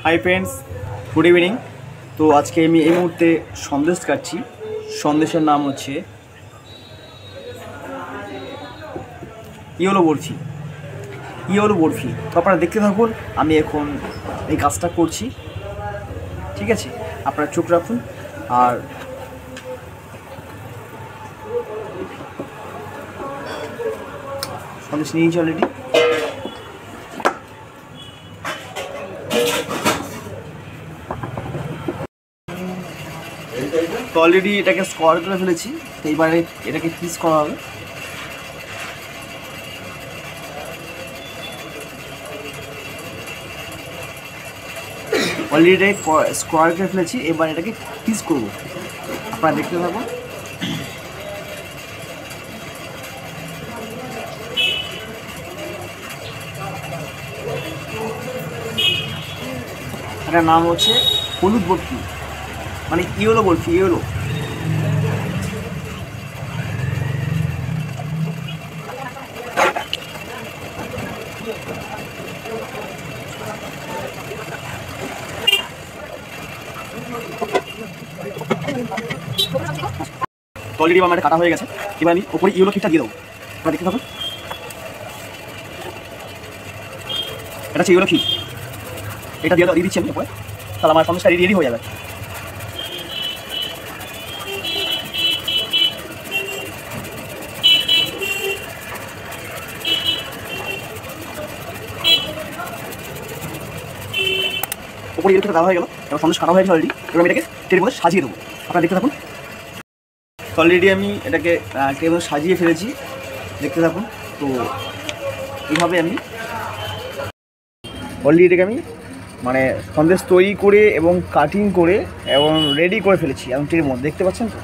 Hi friends, good evening. তো আজকে আমি এই মুহূর্তে সন্দেশ খাচ্ছি। সন্দেশের নাম হচ্ছে ইয়েলো বরফি। ইয়েলো বরফি। তো আপনারা দেখতে থাকুন, আমি এখন এই কাজটা করছি। ঠিক আছে, আপনারা চোখ রাখুন। আর সন্দেশ নিয়েছি অলরেডি। তো অলরেডি এটাকে স্কোয়ার করে ফেলেছি। তো এইবারে এটাকে পিস করা হবে। অলরেডি এটাকে স্কোয়ার করে ফেলেছি, এবার এটাকে পিস করবো। আপনারা দেখতে থাকুন। এটার নাম হচ্ছে হলুদ বরফি, মানে ইয়েলো বরফি। ইয়েলো অলরেডি আমার কাটা হয়ে গেছে। এবার আমি ওপরে ইয়েলো ক্ষীরটা দিয়ে দেবো। আপনারা দেখতে থাকুন। এটা হচ্ছে ইয়েলো ক্ষীর, এটা দিয়ে দিচ্ছি আমি ওপরে। তাহলে আমার সন্দেশটা রেডি হয়ে যাবে। ওপরে ইয়েলো ক্ষীরটা দেওয়া হয়ে গেল, এবার সন্দেশ কাটা হয়ে গেছে অলরেডি। এবার আমি এটাকে ট্রের মধ্যে সাজিয়ে দেবো। আপনারা দেখতে থাকুন। অলরেডি আমি এটাকে ট্রের মধ্যে সাজিয়ে ফেলেছি, দেখতে থাকুন। তো এইভাবে আমি অলরেডি এটাকে আমি মানে সন্দেশ তৈরি করে এবং কাটিং করে এবং রেডি করে ফেলেছি। এবং ট্রের মধ্যে দেখতে পাচ্ছেন তো।